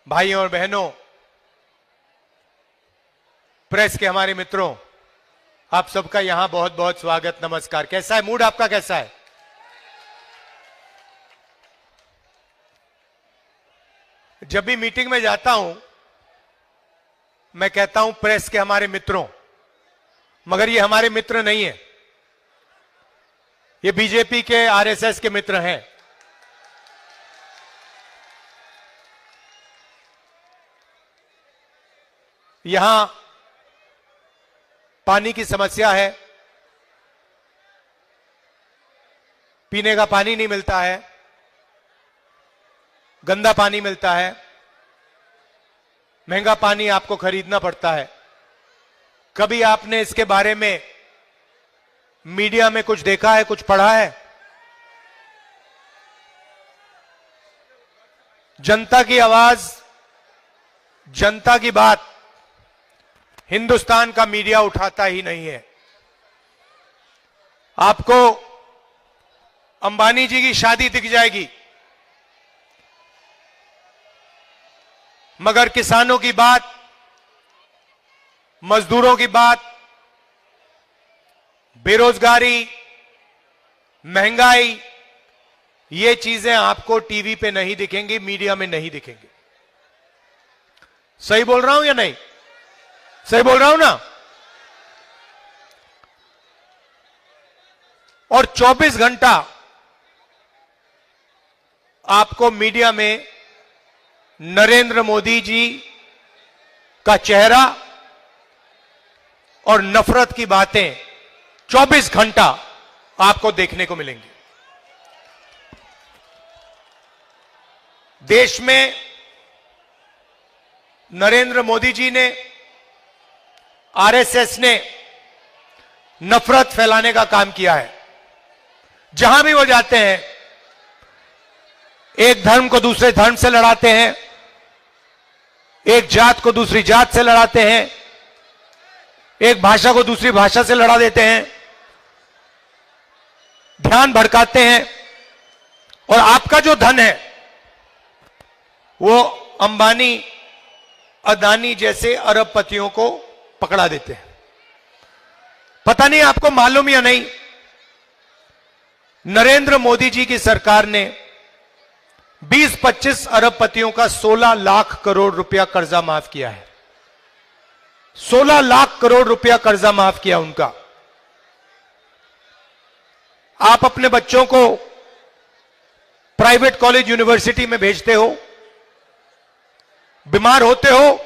भाइयों और बहनों, प्रेस के हमारे मित्रों, आप सबका यहां बहुत बहुत स्वागत, नमस्कार। कैसा है मूड आपका, कैसा है? जब भी मीटिंग में जाता हूं मैं कहता हूं प्रेस के हमारे मित्रों, मगर ये हमारे मित्र नहीं है, ये बीजेपी के आरएसएस के मित्र हैं। यहां पानी की समस्या है, पीने का पानी नहीं मिलता है, गंदा पानी मिलता है, महंगा पानी आपको खरीदना पड़ता है। कभी आपने इसके बारे में मीडिया में कुछ देखा है, कुछ पढ़ा है? जनता की आवाज, जनता की बात हिंदुस्तान का मीडिया उठाता ही नहीं है। आपको अंबानी जी की शादी दिख जाएगी, मगर किसानों की बात, मजदूरों की बात, बेरोजगारी, महंगाई, ये चीजें आपको टीवी पे नहीं दिखेंगी, मीडिया में नहीं दिखेंगी। सही बोल रहा हूं या नहीं? सही बोल रहा हूं ना? और 24 घंटा आपको मीडिया में नरेंद्र मोदी जी का चेहरा और नफरत की बातें 24 घंटा आपको देखने को मिलेंगी। देश में नरेंद्र मोदी जी ने, आरएसएस ने नफरत फैलाने का काम किया है। जहां भी वो जाते हैं, एक धर्म को दूसरे धर्म से लड़ाते हैं, एक जात को दूसरी जात से लड़ाते हैं, एक भाषा को दूसरी भाषा से लड़ा देते हैं, ध्यान भड़काते हैं, और आपका जो धन है वो अंबानी, अदानी जैसे अरबपतियों को पकड़ा देते हैं। पता नहीं आपको मालूम या नहीं, नरेंद्र मोदी जी की सरकार ने 20-25 अरबपतियों का 16 लाख करोड़ रुपया कर्जा माफ किया है। 16 लाख करोड़ रुपया कर्जा माफ किया उनका। आप अपने बच्चों को प्राइवेट कॉलेज, यूनिवर्सिटी में भेजते हो, बीमार होते हो,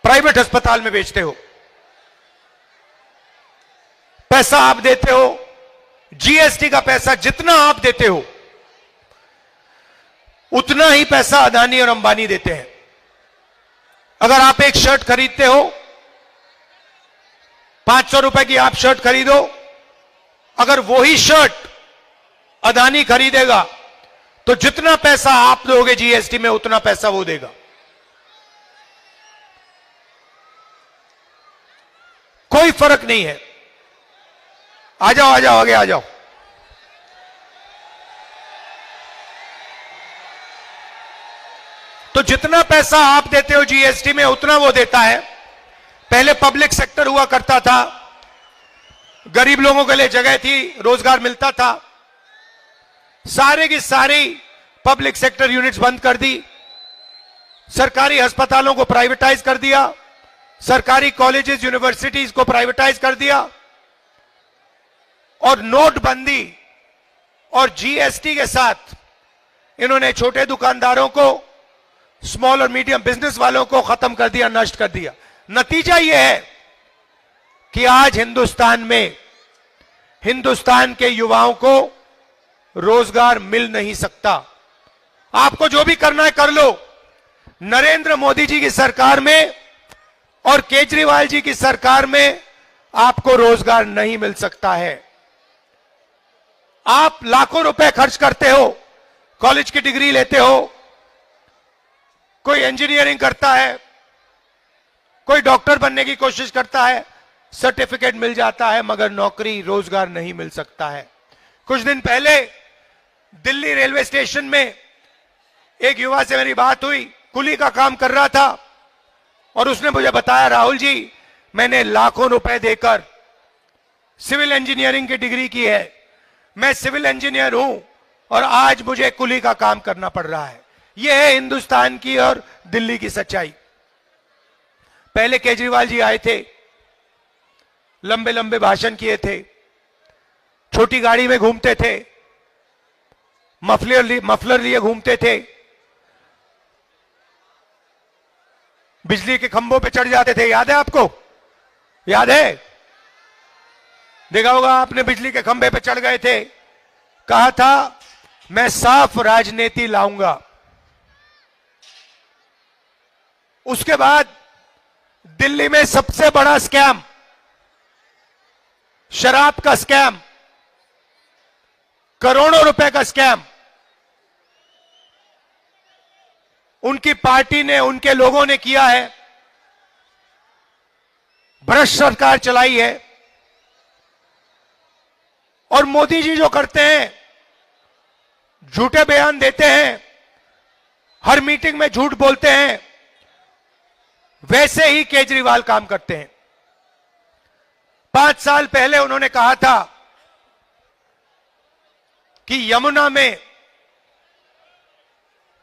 प्राइवेट अस्पताल में भेजते हो, पैसा आप देते हो, जीएसटी का पैसा जितना आप देते हो उतना ही पैसा अदानी और अंबानी देते हैं। अगर आप एक शर्ट खरीदते हो, 500 रुपए की आप शर्ट खरीदो, अगर वही शर्ट अदानी खरीदेगा तो जितना पैसा आप दोगे जीएसटी में उतना पैसा वो देगा। कोई फर्क नहीं है। आ जाओ, आ जाओ, आगे आ जाओ। तो जितना पैसा आप देते हो जीएसटी में उतना वो देता है। पहले पब्लिक सेक्टर हुआ करता था, गरीब लोगों के लिए जगह थी, रोजगार मिलता था। सारे की सारी पब्लिक सेक्टर यूनिट्स बंद कर दी, सरकारी अस्पतालों को प्राइवेटाइज कर दिया, सरकारी कॉलेजेस, यूनिवर्सिटीज को प्राइवेटाइज कर दिया, और नोटबंदी और जीएसटी के साथ इन्होंने छोटे दुकानदारों को, स्मॉल और मीडियम बिजनेस वालों को खत्म कर दिया, नष्ट कर दिया। नतीजा यह है कि आज हिंदुस्तान में, हिंदुस्तान के युवाओं को रोजगार मिल नहीं सकता। आपको जो भी करना है कर लो। नरेंद्र मोदी जी की सरकार में और केजरीवाल जी की सरकार में आपको रोजगार नहीं मिल सकता है। आप लाखों रुपए खर्च करते हो, कॉलेज की डिग्री लेते हो, कोई इंजीनियरिंग करता है, कोई डॉक्टर बनने की कोशिश करता है, सर्टिफिकेट मिल जाता है, मगर नौकरी, रोजगार नहीं मिल सकता है। कुछ दिन पहले दिल्ली रेलवे स्टेशन में एक युवा से मेरी बात हुई, कुली का काम कर रहा था और उसने मुझे बताया, राहुल जी मैंने लाखों रुपए देकर सिविल इंजीनियरिंग की डिग्री की है, मैं सिविल इंजीनियर हूं और आज मुझे कुली का काम करना पड़ रहा है। यह है हिंदुस्तान की और दिल्ली की सच्चाई। पहले केजरीवाल जी आए थे, लंबे लंबे भाषण किए थे, छोटी गाड़ी में घूमते थे, मफलर लिए घूमते थे, बिजली के खंभों पे चढ़ जाते थे। याद है आपको? याद है? देखा होगा आपने, बिजली के खंभे पे चढ़ गए थे, कहा था मैं साफ राजनीति लाऊंगा। उसके बाद दिल्ली में सबसे बड़ा स्कैम, शराब का स्कैम, करोड़ों रुपए का स्कैम उनकी पार्टी ने, उनके लोगों ने किया है। भ्रष्ट सरकार चलाई है। और मोदी जी जो करते हैं, झूठे बयान देते हैं, हर मीटिंग में झूठ बोलते हैं, वैसे ही केजरीवाल काम करते हैं। 5 साल पहले उन्होंने कहा था कि यमुना में,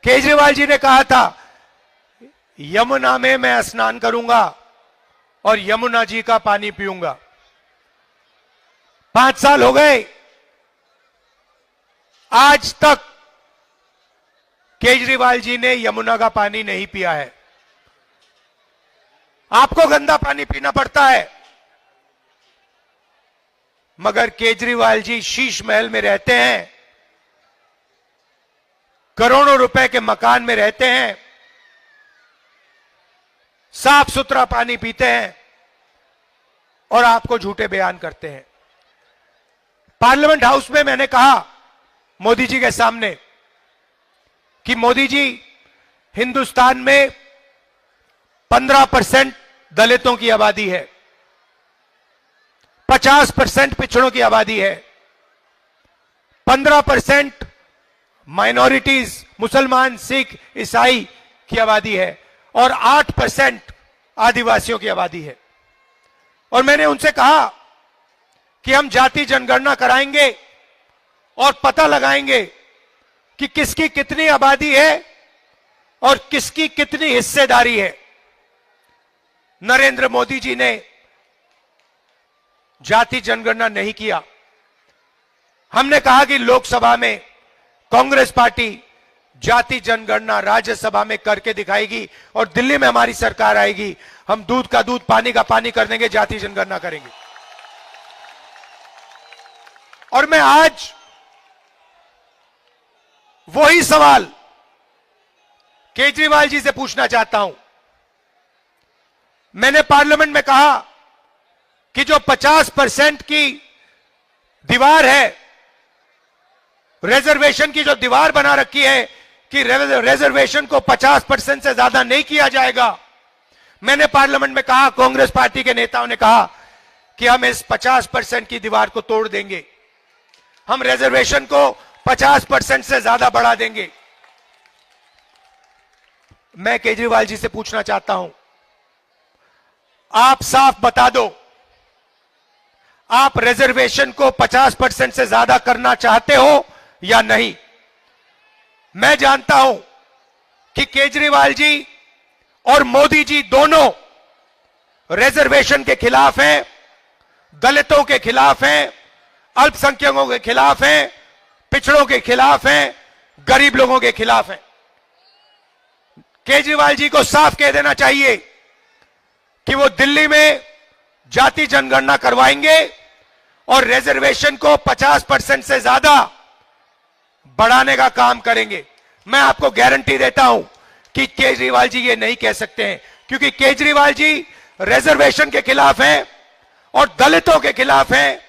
केजरीवाल जी ने कहा था यमुना में मैं स्नान करूंगा और यमुना जी का पानी पीऊंगा। 5 साल हो गए, आज तक केजरीवाल जी ने यमुना का पानी नहीं पिया है। आपको गंदा पानी पीना पड़ता है, मगर केजरीवाल जी शीश महल में रहते हैं, करोड़ों रुपए के मकान में रहते हैं, साफ सुथरा पानी पीते हैं और आपको झूठे बयान करते हैं। पार्लियामेंट हाउस में मैंने कहा मोदी जी के सामने कि मोदी जी, हिंदुस्तान में 15% दलितों की आबादी है, 50% पिछड़ों की आबादी है, 15% माइनॉरिटीज, मुसलमान, सिख, ईसाई की आबादी है और 8% आदिवासियों की आबादी है। और मैंने उनसे कहा कि हम जाति जनगणना कराएंगे और पता लगाएंगे कि किसकी कितनी आबादी है और किसकी कितनी हिस्सेदारी है। नरेंद्र मोदी जी ने जाति जनगणना नहीं किया। हमने कहा कि लोकसभा में कांग्रेस पार्टी जाति जनगणना राज्यसभा में करके दिखाएगी और दिल्ली में हमारी सरकार आएगी, हम दूध का दूध, पानी का पानी कर देंगे, जाति जनगणना करेंगे। और मैं आज वही सवाल केजरीवाल जी से पूछना चाहता हूं। मैंने पार्लियामेंट में कहा कि जो 50% की दीवार है, रिजर्वेशन की जो दीवार बना रखी है कि रिजर्वेशन को 50% से ज्यादा नहीं किया जाएगा, मैंने पार्लियामेंट में कहा, कांग्रेस पार्टी के नेताओं ने कहा कि हम इस 50% की दीवार को तोड़ देंगे, हम रिजर्वेशन को 50% से ज्यादा बढ़ा देंगे। मैं केजरीवाल जी से पूछना चाहता हूं, आप साफ बता दो, आप रिजर्वेशन को 50% से ज्यादा करना चाहते हो या नहीं? मैं जानता हूं कि केजरीवाल जी और मोदी जी दोनों रिजर्वेशन के खिलाफ हैं, दलितों के खिलाफ हैं, अल्पसंख्यकों के खिलाफ हैं, पिछड़ों के खिलाफ हैं, गरीब लोगों के खिलाफ हैं। केजरीवाल जी को साफ कह देना चाहिए कि वो दिल्ली में जाति जनगणना करवाएंगे और रिजर्वेशन को 50% से ज्यादा बढ़ाने का काम करेंगे। मैं आपको गारंटी देता हूं कि केजरीवाल जी ये नहीं कह सकते हैं, क्योंकि केजरीवाल जी रिजर्वेशन के खिलाफ हैं और दलितों के खिलाफ हैं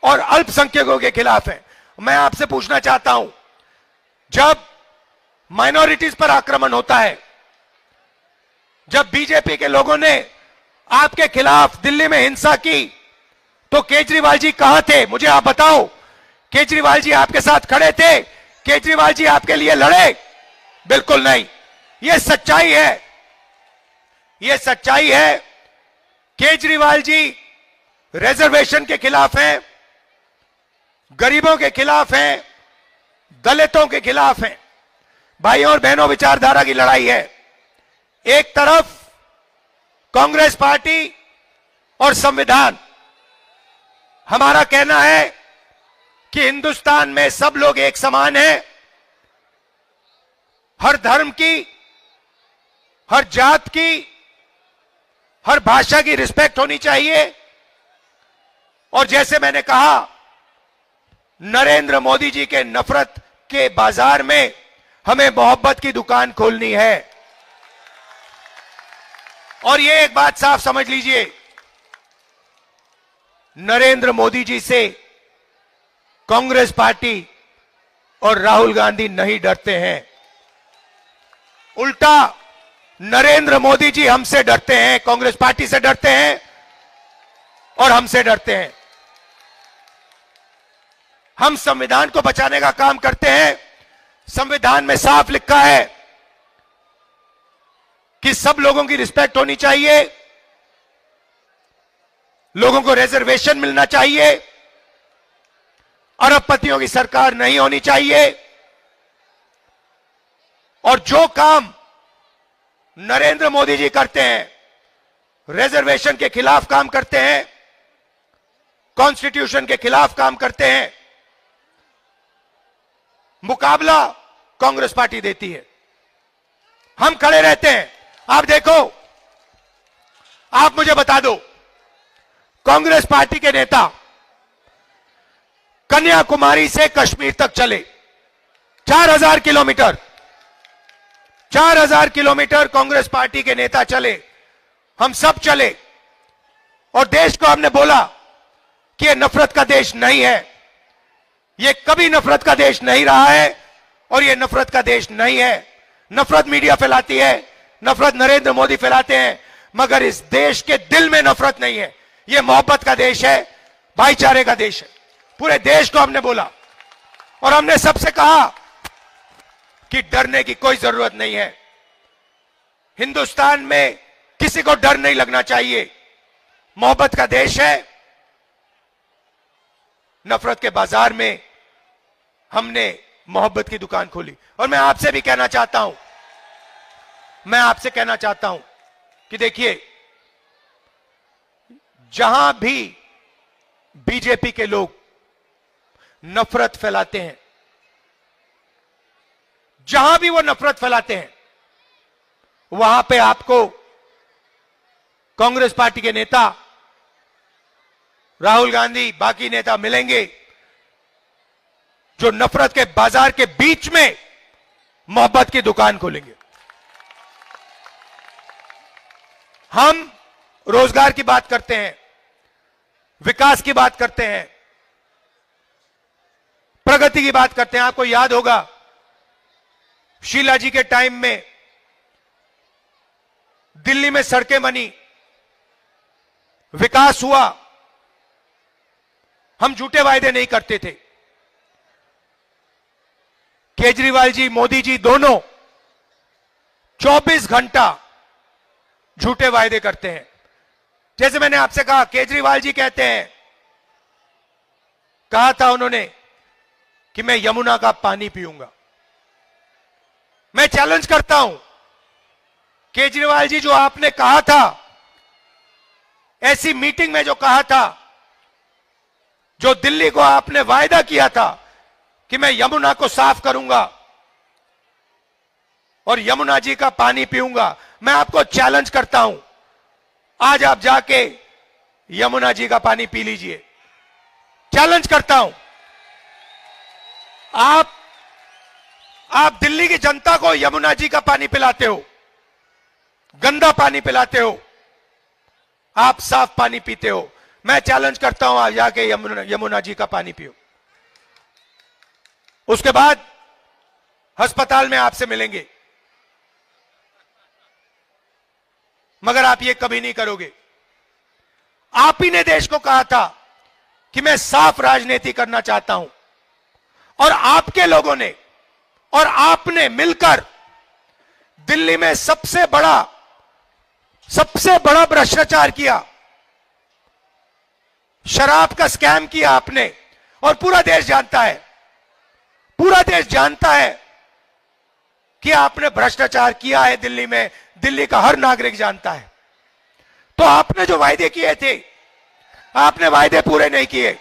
और अल्पसंख्यकों के खिलाफ हैं। मैं आपसे पूछना चाहता हूं, जब माइनॉरिटीज पर आक्रमण होता है, जब बीजेपी के लोगों ने आपके खिलाफ दिल्ली में हिंसा की, तो केजरीवाल जी कहां थे? मुझे आप बताओ। केजरीवाल जी आपके साथ खड़े थे? केजरीवाल जी आपके लिए लड़े? बिल्कुल नहीं। यह सच्चाई है, यह सच्चाई है। केजरीवाल जी रिजर्वेशन के खिलाफ हैं, गरीबों के खिलाफ हैं, दलितों के खिलाफ हैं। भाइयों और बहनों, विचारधारा की लड़ाई है। एक तरफ कांग्रेस पार्टी और संविधान। हमारा कहना है कि हिंदुस्तान में सब लोग एक समान हैं। हर धर्म की, हर जात की, हर भाषा की रिस्पेक्ट होनी चाहिए। और जैसे मैंने कहा, नरेंद्र मोदी जी के नफरत के बाजार में हमें मोहब्बत की दुकान खोलनी है। और ये एक बात साफ समझ लीजिए, नरेंद्र मोदी जी से कांग्रेस पार्टी और राहुल गांधी नहीं डरते हैं। उल्टा नरेंद्र मोदी जी हमसे डरते हैं, कांग्रेस पार्टी से डरते हैं और हमसे डरते हैं। हम संविधान को बचाने का काम करते हैं। संविधान में साफ लिखा है कि सब लोगों की रिस्पेक्ट होनी चाहिए, लोगों को रिजर्वेशन मिलना चाहिए, अरबपतियों की सरकार नहीं होनी चाहिए। और जो काम नरेंद्र मोदी जी करते हैं, रिजर्वेशन के खिलाफ काम करते हैं, कॉन्स्टिट्यूशन के खिलाफ काम करते हैं, मुकाबला कांग्रेस पार्टी देती है। हम खड़े रहते हैं। आप देखो, आप मुझे बता दो, कांग्रेस पार्टी के नेता कन्याकुमारी से कश्मीर तक चले, 4000 किलोमीटर, 4000 किलोमीटर कांग्रेस पार्टी के नेता चले, हम सब चले। और देश को हमने बोला कि यह नफरत का देश नहीं है, यह कभी नफरत का देश नहीं रहा है और यह नफरत का देश नहीं है। नफरत मीडिया फैलाती है, नफरत नरेंद्र मोदी फैलाते हैं, मगर इस देश के दिल में नफरत नहीं है। यह मोहब्बत का देश है, भाईचारे का देश है। पूरे देश को हमने बोला और हमने सबसे कहा कि डरने की कोई जरूरत नहीं है। हिंदुस्तान में किसी को डर नहीं लगना चाहिए। मोहब्बत का देश है। नफरत के बाजार में हमने मोहब्बत की दुकान खोली। और मैं आपसे भी कहना चाहता हूं, मैं आपसे कहना चाहता हूं कि देखिए, जहां भी बीजेपी के लोग नफरत फैलाते हैं, जहां भी वो नफरत फैलाते हैं, वहां पे आपको कांग्रेस पार्टी के नेता राहुल गांधी, बाकी नेता मिलेंगे जो नफरत के बाजार के बीच में मोहब्बत की दुकान खोलेंगे। हम रोजगार की बात करते हैं, विकास की बात करते हैं, प्रगति की बात करते हैं। आपको याद होगा, शीला जी के टाइम में दिल्ली में सड़कें बनी, विकास हुआ। हम झूठे वायदे नहीं करते थे। केजरीवाल जी, मोदी जी दोनों 24 घंटा झूठे वायदे करते हैं। जैसे मैंने आपसे कहा, केजरीवाल जी कहते हैं, कहा था उन्होंने कि मैं यमुना का पानी पीऊंगा। मैं चैलेंज करता हूं, केजरीवाल जी, जो आपने कहा था, ऐसी मीटिंग में जो कहा था, जो दिल्ली को आपने वायदा किया था कि मैं यमुना को साफ करूंगा और यमुना जी का पानी पीऊंगा, मैं आपको चैलेंज करता हूं, आज आप जाके यमुना जी का पानी पी लीजिए। चैलेंज करता हूं। आप दिल्ली की जनता को यमुना जी का पानी पिलाते हो, गंदा पानी पिलाते हो, आप साफ पानी पीते हो। मैं चैलेंज करता हूं, आप जाके यमुना जी का पानी पियो। उसके बाद अस्पताल में आपसे मिलेंगे, मगर आप ये कभी नहीं करोगे। आप ही ने देश को कहा था कि मैं साफ राजनीति करना चाहता हूं, और आपके लोगों ने और आपने मिलकर दिल्ली में सबसे बड़ा भ्रष्टाचार किया, शराब का स्कैम किया आपने, और पूरा देश जानता है, पूरा देश जानता है कि आपने भ्रष्टाचार किया है दिल्ली में, दिल्ली का हर नागरिक जानता है। तो आपने जो वायदे किए थे, आपने वायदे पूरे नहीं किए,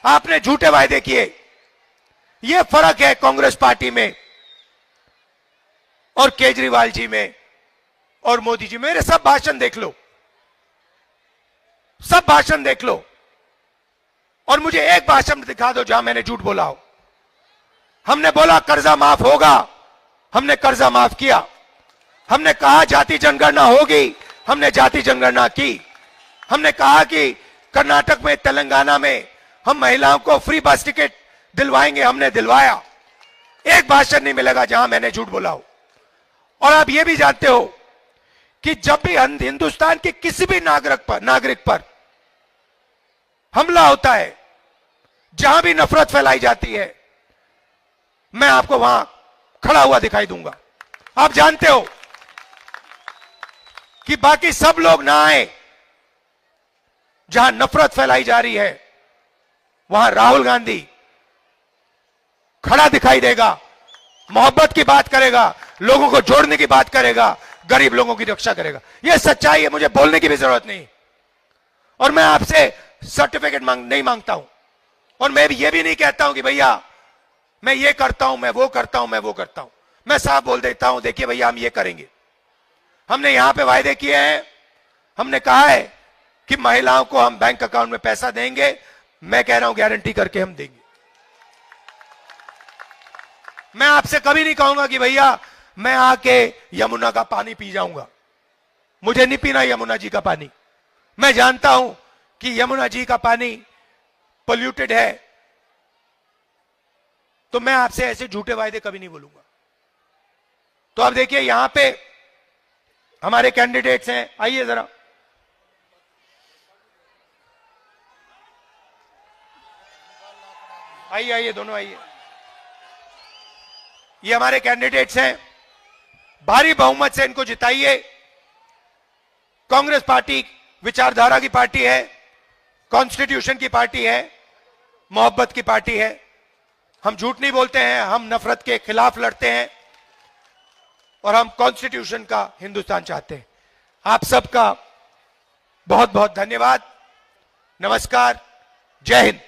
आपने झूठे वायदे किए। यह फर्क है कांग्रेस पार्टी में और केजरीवाल जी में और मोदी जी। मेरे सब भाषण देख लो, सब भाषण देख लो, और मुझे एक भाषण दिखा दो जहां मैंने झूठ बोला हो। हमने बोला कर्जा माफ होगा, हमने कर्जा माफ किया। हमने कहा जाति जनगणना होगी, हमने जाति जनगणना की। हमने कहा कि कर्नाटक में, तेलंगाना में हम महिलाओं को फ्री बस टिकट दिलवाएंगे, हमने दिलवाया। एक भाषण नहीं मिलेगा जहां मैंने झूठ बोला हो। और आप ये भी जानते हो कि जब भी हिंदुस्तान के किसी भी नागरिक पर हमला होता है, जहां भी नफरत फैलाई जाती है, मैं आपको वहां खड़ा हुआ दिखाई दूंगा। आप जानते हो कि बाकी सब लोग ना आए, जहां नफरत फैलाई जा रही है वहां राहुल गांधी खड़ा दिखाई देगा, मोहब्बत की बात करेगा, लोगों को जोड़ने की बात करेगा, गरीब लोगों की रक्षा करेगा। यह सच्चाई है, मुझे बोलने की भी जरूरत नहीं। और मैं आपसे सर्टिफिकेट नहीं मांगता हूं, और मैं ये भी नहीं कहता हूं कि भैया मैं ये करता हूं, मैं वो करता हूं, मैं वो करता हूं। मैं साफ बोल देता हूं, देखिए भैया हम ये करेंगे। हमने यहां पे वायदे किए हैं, हमने कहा है कि महिलाओं को हम बैंक अकाउंट में पैसा देंगे। मैं कह रहा हूं गारंटी करके हम देंगे। मैं आपसे कभी नहीं कहूंगा कि भैया मैं आके यमुना का पानी पी जाऊंगा, मुझे नहीं पीना यमुना जी का पानी। मैं जानता हूं कि यमुना जी का पानी पोल्यूटेड है, तो मैं आपसे ऐसे झूठे वायदे कभी नहीं बोलूंगा। तो अब देखिए यहां पे हमारे कैंडिडेट्स हैं, आइए जरा। आइए आइए, दोनों आइए। ये हमारे कैंडिडेट्स हैं, भारी बहुमत से इनको जिताइए। कांग्रेस पार्टी विचारधारा की पार्टी है, कॉन्स्टिट्यूशन की पार्टी है, मोहब्बत की पार्टी है। हम झूठ नहीं बोलते हैं, हम नफरत के खिलाफ लड़ते हैं, और हम कॉन्स्टिट्यूशन का हिंदुस्तान चाहते हैं। आप सबका बहुत बहुत धन्यवाद। नमस्कार, जय हिंद।